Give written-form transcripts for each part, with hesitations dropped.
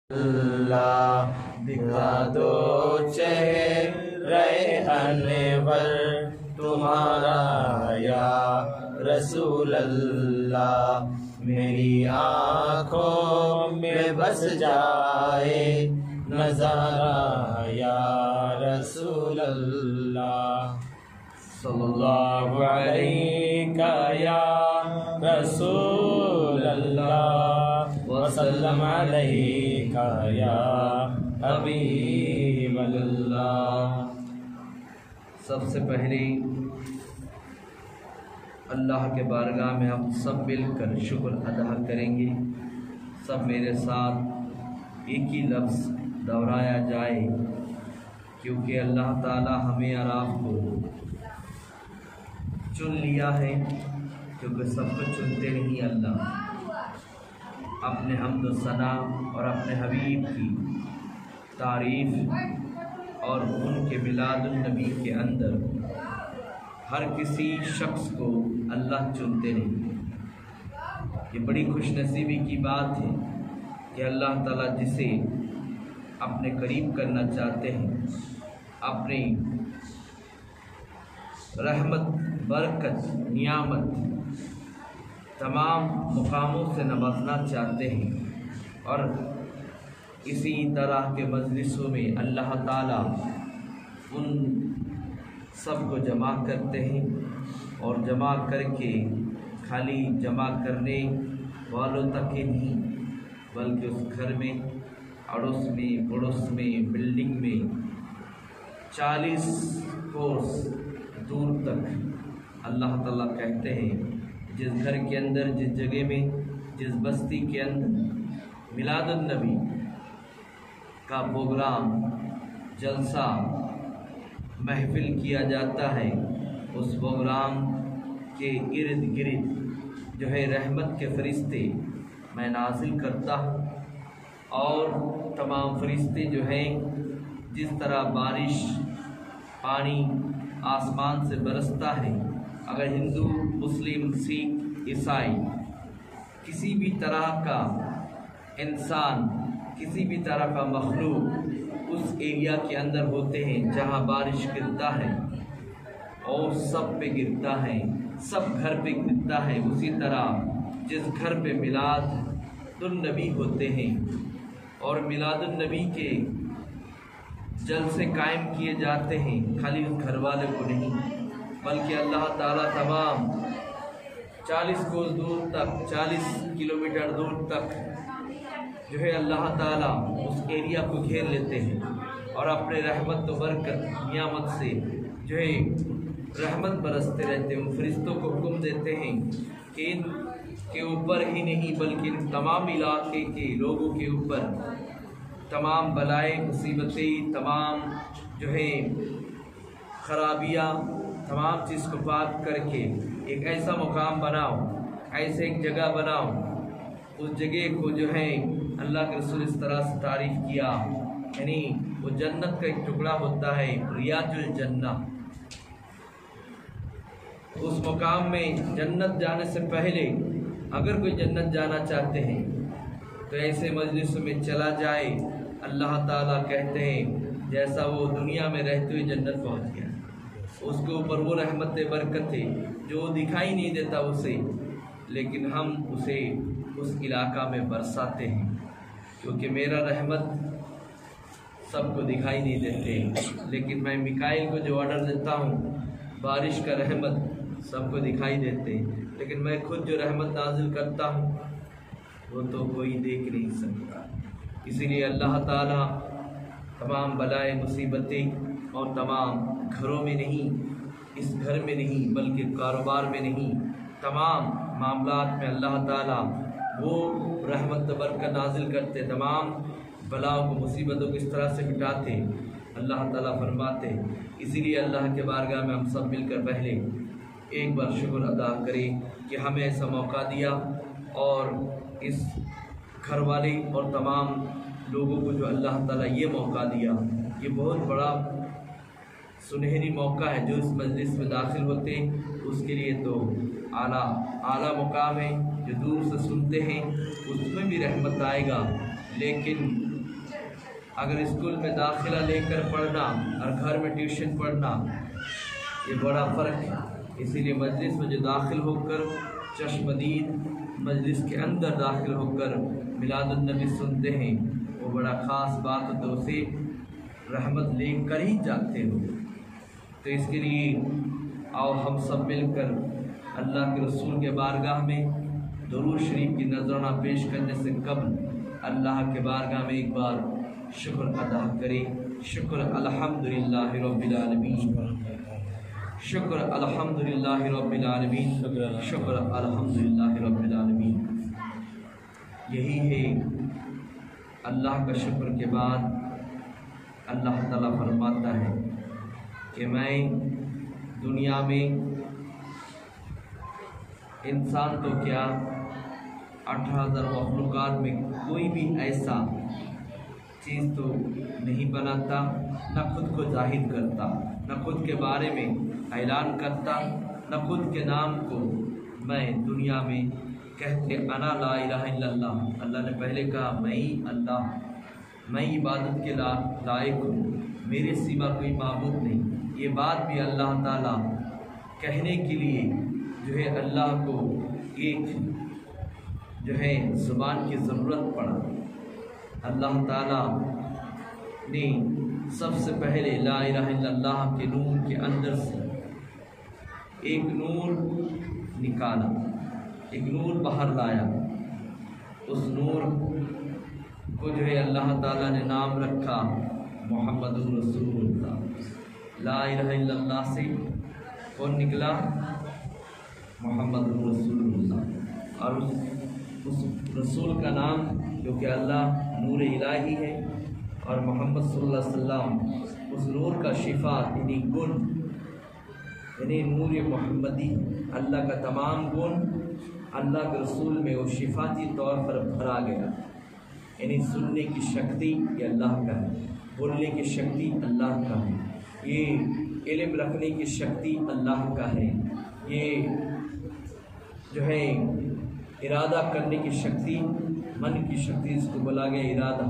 اللہ دکھا دو چہرہ انور تمہارا یا رسول اللہ، میری آنکھوں میں بس جائے نظارہ یا رسول اللہ، صلی اللہ علیہ یا رسول اللہ وسلم علیہ یا حبیب اللہ۔ سب سے پہلے اللہ کے بارگاہ میں ہم سب مل کر شکر ادا کریں گے۔ سب میرے ساتھ ایک ہی لفظ دہرایا جائے، کیونکہ اللہ تعالی ہمیں اور آپ کو چن لیا ہے، کیونکہ سب کو چنتے نہیں اللہ۔ اپنے حمد و ثنا اور اپنے حبیب کی تعریف اور ان کے میلاد النبی کے اندر ہر کسی شخص کو اللہ چنتے نہیں۔ یہ بڑی خوش نصیبی کی بات ہے کہ اللہ تعالیٰ جسے اپنے قریب کرنا چاہتے ہیں، اپنی رحمت، برکت، نعمت تمام مقاموں سے نوازنا چاہتے ہیں، اور اسی طرح کے مجلسوں میں اللہ تعالیٰ ان سب کو جمع کرتے ہیں، اور جمع کر کے خالی جمع کرنے والوں تک ہی نہیں، بلکہ اس گھر میں، اڑوس میں، پڑوس میں، بلڈنگ میں 40 کوس دور تک اللہ تعالیٰ کہتے ہیں جس گھر کے اندر، جس جگہ میں، جس بستی کے اندر میلاد النبی کا پروگرام، جلسہ، محفل کیا جاتا ہے، اس پروگرام کے ارد گرد جو ہے رحمت کے فرشتے میں نازل کرتا ہوں، اور تمام فرشتے جو ہیں جس طرح بارش، پانی آسمان سے برستا ہے، اگر ہندو، مسلم، سکھ، عیسائی، کسی بھی طرح کا انسان، کسی بھی طرح کا مخلوق اس ایریا کے اندر ہوتے ہیں جہاں بارش گرتا ہے، اور سب پہ گرتا ہے، سب گھر پہ گرتا ہے، اسی طرح جس گھر پہ میلاد النبی ہوتے ہیں اور میلاد النبی کے جلسے قائم کیے جاتے ہیں، خالی اس گھر والے کو نہیں بلکہ اللہ تعالیٰ تمام 40 کوس دور تک، 40 کلومیٹر دور تک جو ہے اللہ تعالیٰ اس ایریا کو گھیر لیتے ہیں، اور اپنے رحمت و برکت، نعمت سے جو ہے رحمت برستے رہتے ہیں۔ ان فرشتوں کو حکم دیتے ہیں کہ ان کے اوپر ہی نہیں بلکہ ان تمام علاقے کے لوگوں کے اوپر تمام بلائیں، مصیبتیں، تمام جو ہے خرابیاں، تمام چیز کو پاک کر کے ایک ایسا مقام بناؤ، ایسے ایک جگہ بناؤ۔ اس جگہ کو جو ہے اللہ کے رسول اس طرح سے تعریف کیا، یعنی وہ جنت کا ایک ٹکڑا ہوتا ہے، ریاض الجنہ۔ اس مقام میں جنت جانے سے پہلے اگر کوئی جنت جانا چاہتے ہیں تو ایسے مجلسوں میں چلا جائے، اللہ تعالیٰ کہتے ہیں جیسا وہ دنیا میں رہتے ہوئے جنت پہنچ گیا، اس کے اوپر وہ رحمت برکت ہے جو دکھائی نہیں دیتا اسے، لیکن ہم اسے اس علاقہ میں برساتے ہیں، کیونکہ میرا رحمت سب کو دکھائی نہیں دیتے، لیکن میں میکائیل کو جو آرڈر دیتا ہوں بارش کا رحمت سب کو دکھائی دیتے، لیکن میں خود جو رحمت نازل کرتا ہوں وہ تو کوئی دیکھ نہیں سکتا۔ اسی لیے اللہ تعالیٰ تمام بلائے، مصیبتیں اور تمام گھروں میں نہیں، اس گھر میں نہیں بلکہ کاروبار میں نہیں، تمام معاملات میں اللہ تعالیٰ وہ رحمت برکت نازل کرتے، تمام بلاؤں کو، مصیبتوں کو اس طرح سے مٹاتے، اللہ تعالیٰ فرماتے۔ اسی لیے اللہ کے بارگاہ میں ہم سب مل کر پہلے ایک بار شکر ادا کریں کہ ہمیں ایسا موقع دیا، اور اس گھر والے اور تمام لوگوں کو جو اللہ تعالیٰ یہ موقع دیا، یہ بہت بڑا سنہری موقع ہے۔ جو اس مجلس میں داخل ہوتے ہیں اس کے لیے تو اعلیٰ مقام ہے، جو دور سے سنتے ہیں اس میں بھی رحمت آئے گا، لیکن اگر اسکول میں داخلہ لے کر پڑھنا اور گھر میں ٹیوشن پڑھنا یہ بڑا فرق ہے۔ اسی لیے مجلس میں جو داخل ہو کر چشمدید مجلس کے اندر داخل ہو کر میلاد النبی سنتے ہیں وہ بڑا خاص بات ہے، تو اسے رحمت لے کر ہی جاتے ہو۔ تو اس کے لیے آؤ ہم سب مل کر اللہ کے رسول کے بارگاہ میں درود شریف کی نذرانہ پیش کرنے سے قبل اللہ کے بارگاہ میں ایک بار شکر ادا کرے۔ شکر الحمدللہ رب العالمین، شکر الحمدللہ رب العالمین، شکر الحمدللہ رب العالمین۔ یہی ہے اللہ کا شکر کے بعد اللہ تعالیٰ فرماتا ہے کہ میں دنیا میں انسان تو کیا 18,000 مخلوقات میں کوئی بھی ایسا چیز تو نہیں بناتا، نہ خود کو ظاہر کرتا، نہ خود کے بارے میں اعلان کرتا، نہ خود کے نام کو میں دنیا میں کہتے انا لا الہ الا اللہ۔ اللہ نے پہلے کہا میں ہی اللہ، میں عبادت کے لائق ہوں، میرے سوا کوئی معبود نہیں۔ یہ بات بھی اللہ تعالیٰ کہنے کے لیے جو ہے اللہ کو ایک جو ہے زبان کی ضرورت پڑا۔ اللہ تعالیٰ نے سب سے پہلے لا الہ الا اللہ کے نور کے اندر سے ایک نور نکالا، ایک نور باہر لایا۔ اس نور کو جو ہے اللہ تعالیٰ نے نام رکھا محمد رسول اللہ۔ لا الہ الا اللہ سے کون نکلا؟ محمد رسول اللہ۔ اور اس رسول کا نام جو کہ اللہ نور الہی ہے، اور محمد صلی اللہ علیہ وسلم اس نور کا شفا یعنی گن، یعنی نور محمدی، اللہ کا تمام گن اللہ کے رسول میں وہ شفاتی طور پر بھرا گیا۔ یعنی سننے کی شکتی یہ اللہ کا ہے، بولنے کی شکتی اللہ کا ہے، یہ علم رکھنے کی شکتی اللہ کا ہے، یہ جو ہے ارادہ کرنے کی شکتی، من کی شکتی اس کو بولا گیا ارادہ،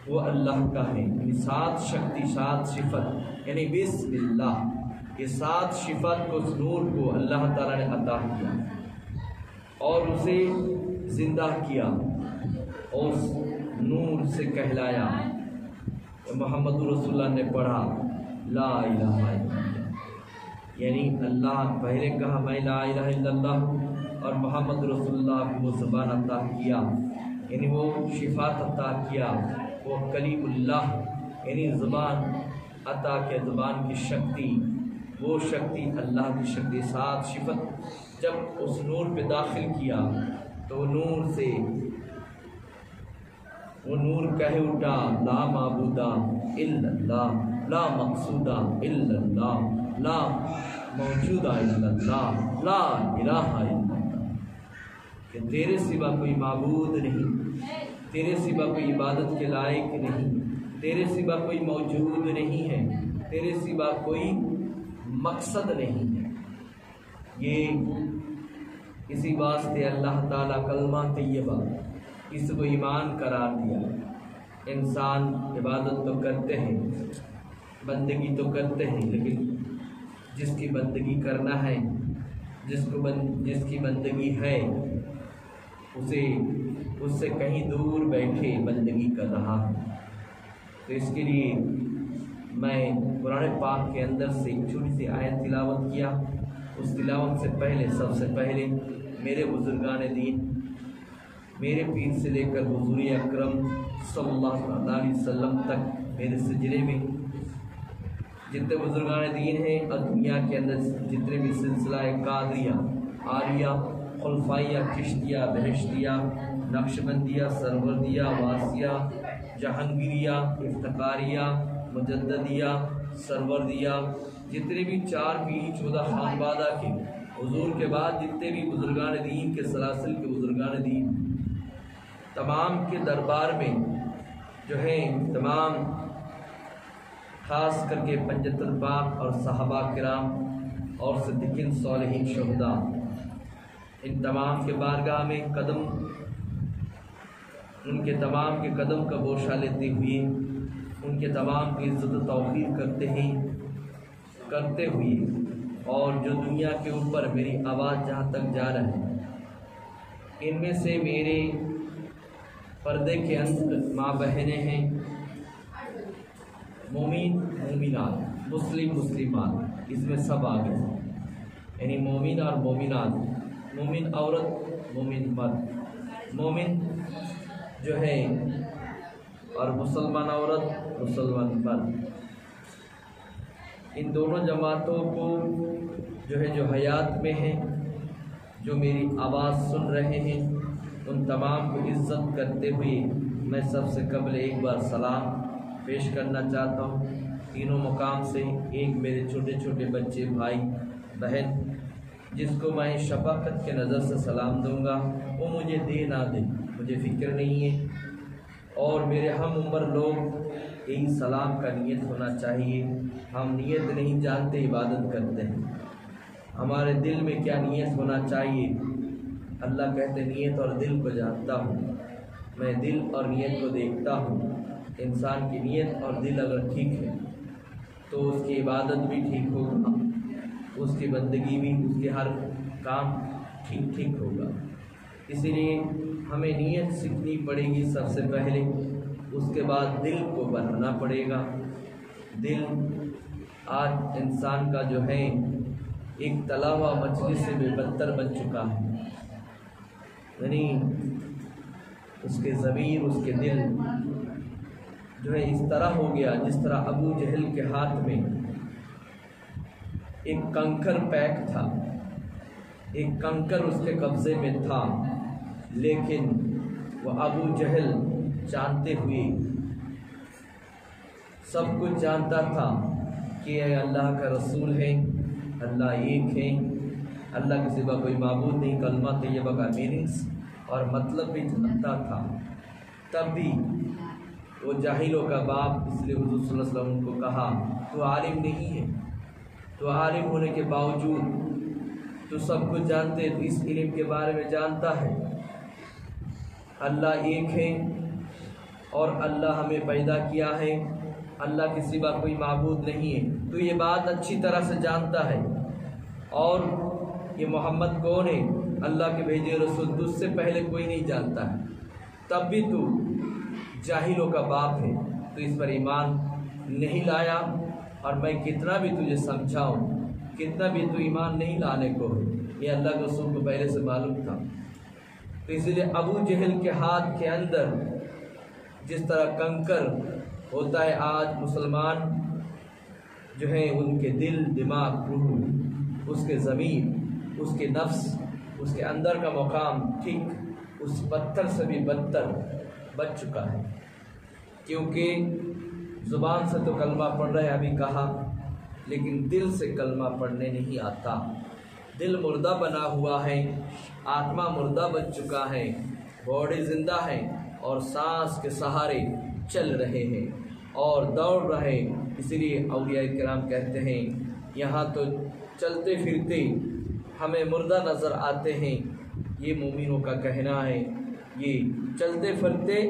وہ اللہ کا ہے۔ یعنی 7 شکتی، 7 صفت، یعنی بسم اللہ، یہ 7 صفت کو اس نور کو اللہ تعالیٰ نے عطا کیا اور اسے زندہ کیا اور اس نور سے کہلایا۔ محمد رسول اللہ نے پڑھا لا الہ الا اللہ، یعنی اللہ پہلے کہا میں لا الہ الا اللہ، اور محمد رسول اللہ کو وہ زبان عطا کیا، یعنی وہ شفاعت عطا کیا، وہ کلیم اللہ یعنی زبان عطا کیا، زبان کی شکتی، وہ شکتی اللہ کی شکتی 7 صفت جب اس نور پہ داخل کیا تو نور سے وہ نور کہہ اٹھا لا معبودہ الا اللہ، لا مقصودہ الا اللہ، لا موجودہ الا اللہ، لا الہ الا اللہ، کہ تیرے سوا کوئی معبود نہیں، تیرے سوا کوئی عبادت کے لائق نہیں، تیرے سوا کوئی موجود نہیں ہے، تیرے سوا کوئی مقصد نہیں ہے۔ یہ اسی واسطے اللہ تعالیٰ کلمہ طیبہ اس کو ایمان قرار دیا۔ انسان عبادت تو کرتے ہیں، بندگی تو کرتے ہیں، لیکن جس کی بندگی کرنا ہے، جس کی بندگی ہے اس سے کہیں دور بیٹھے بندگی کر رہا ہے۔ تو اس کے لیے میں قرآن پاک کے اندر سے ایک چھوٹی سی آیت تلاوت کیا۔ اس تلاوت سے پہلے سب سے پہلے میرے بزرگان دین، میرے پیر سے لے کر حضور اکرم صلی اللہ علیہ وسلم تک میرے سجرے میں جتنے بزرگان دین ہیں اور دنیا کے اندر جتنے بھی سلسلہ قادریہ، آریہ، خلفائیہ، چشتیہ، بہشتیہ، نقشبندیہ، سروردیہ، واسیہ، جہانگیریہ، افتخاریہ، مجددیہ، سروردیہ، جتنے بھی 4 پیری 14 خانوادہ کے حضور کے بعد جتنے بھی بزرگان دین کے سلاسل کے بزرگان دین تمام کے دربار میں جو ہے تمام خاص کر کے پنجت الباق اور صحابہ کرام اور صدیقین، صالحین، شہداء، ان تمام کے بارگاہ میں قدم ان کے تمام کے قدم کا بوسہ لیتے ہوئے ان کے تمام کی عزت و توقیر کرتے ہوئے اور جو دنیا کے اوپر میری آواز جہاں تک جا رہا ہے ان میں سے میرے پردے کے اندر ماں بہنیں ہیں، مومن مومنات، مسلمات، اس میں سب آ گئے، یعنی مومن اور مومنات، مومن عورت، مومن مرد، مومن جو ہے اور مسلمان عورت، مسلمان مرد، ان دونوں جماعتوں کو جو ہے جو حیات میں ہیں، جو میری آواز سن رہے ہیں، ان تمام کو عزت کرتے ہوئے میں سب سے قبل ایک بار سلام پیش کرنا چاہتا ہوں تینوں مقام سے۔ ایک میرے چھوٹے چھوٹے بچے بھائی بہن جس کو میں شفقت کے نظر سے سلام دوں گا، وہ مجھے دے نہ دے مجھے فکر نہیں ہے، اور میرے ہم عمر لوگ یہی سلام کا نیت ہونا چاہیے۔ ہم نیت نہیں جانتے، عبادت کرتے ہیں، ہمارے دل میں کیا نیت ہونا چاہیے؟ اللہ کہتے نیت اور دل کو جانتا ہوں، میں دل اور نیت کو دیکھتا ہوں۔ انسان کی نیت اور دل اگر ٹھیک ہے تو اس کی عبادت بھی ٹھیک ہوگا، اس کی بندگی بھی، اس کے ہر کام ٹھیک ہوگا۔ اسی لیے ہمیں نیت سیکھنی پڑے گی سب سے پہلے، اس کے بعد دل کو بنانا پڑے گا۔ دل آج انسان کا جو ہے ایک تلا ہوا مچھلی سے بھی بدتر بن چکا ہے، یعنی اس کے ضمیر، اس کے دل جو ہے اس طرح ہو گیا جس طرح ابو جہل کے ہاتھ میں ایک کنکر پیک تھا، ایک کنکر اس کے قبضے میں تھا، لیکن وہ ابو جہل جانتے ہوئے، سب کچھ جانتا تھا کہ اللہ کا رسول ہے، اللہ ایک ہے، اللہ کے سوا کوئی معبود نہیں، کلمہ طیبہ کا میننگس اور مطلب بھی جانتا تھا، تب بھی وہ جاہلوں کا باپ، اس لیے حضور صلی اللہ علیہ وسلم کو کہا تو عالم نہیں ہے، تو عالم ہونے کے باوجود تو سب کچھ جانتے، تو اس علم کے بارے میں جانتا ہے اللہ ایک ہے اور اللہ ہمیں پیدا کیا ہے، اللہ کے سوا کوئی معبود نہیں ہے، تو یہ بات اچھی طرح سے جانتا ہے، اور یہ محمد کون ہے، اللہ کے بھیجے رسول، تجھ سے پہلے کوئی نہیں جانتا ہے، تب بھی تو جاہلوں کا باپ ہے، تو اس پر ایمان نہیں لایا، اور میں کتنا بھی تجھے سمجھاؤں، کتنا بھی تو ایمان نہیں لانے کو ہے، یہ اللہ کے رسول کو پہلے سے معلوم تھا۔ تو اس لیے ابو جہل کے ہاتھ کے اندر جس طرح کنکر ہوتا ہے، آج مسلمان جو ہے ان کے دل، دماغ، روح، اس کے ضمیر، اس کے نفس، اس کے اندر کا مقام ٹھیک اس پتھر سے بھی بدتر بچ چکا ہے، کیونکہ زبان سے تو کلمہ پڑھ رہے ہیں، ابھی کہا، لیکن دل سے کلمہ پڑھنے نہیں آتا، دل مردہ بنا ہوا ہے، آتما مردہ بن چکا ہے، باڈی زندہ ہے اور سانس کے سہارے چل رہے ہیں اور دوڑ رہے۔ اسی لیے اولیاء کرام کہتے ہیں یہاں تو چلتے پھرتے ہمیں مردہ نظر آتے ہیں، یہ مومنوں کا کہنا ہے، یہ چلتے پھرتے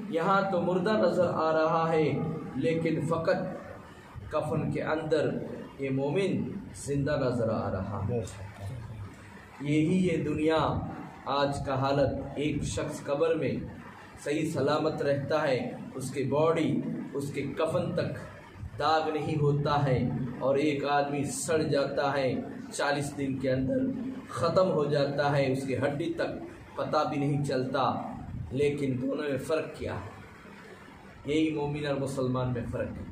یہاں تو مردہ نظر آ رہا ہے، لیکن فقط کفن کے اندر یہ مومن زندہ نظر آ رہا ہے۔ یہی یہ دنیا آج کا حالت، ایک شخص قبر میں صحیح سلامت رہتا ہے، اس کی باڈی، اس کے کفن تک داغ نہیں ہوتا ہے، اور ایک آدمی سڑ جاتا ہے 40 دن کے اندر، ختم ہو جاتا ہے، اس کی ہڈی تک پتہ بھی نہیں چلتا، لیکن دونوں میں فرق کیا ہے؟ یہی مومن اور مسلمان میں فرق ہے۔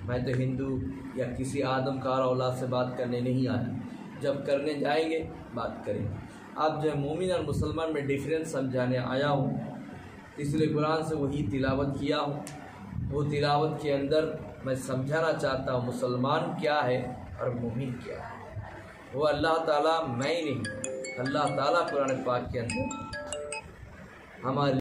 میں تو ہندو یا کسی آدم کار اولاد سے بات کرنے نہیں آیا، جب کرنے جائیں گے بات کریں گے۔ اب جو مومن اور مسلمان میں ڈیفرنس سمجھانے آیا ہوں، اس لیے قرآن سے وہی تلاوت کیا ہوں، وہ تلاوت کے اندر میں سمجھانا چاہتا ہوں مسلمان کیا ہے اور مومن کیا ہے۔ وہ اللہ تعالیٰ، میں نہیں، اللہ تعالیٰ قرآن پاک کے اندر ہمارے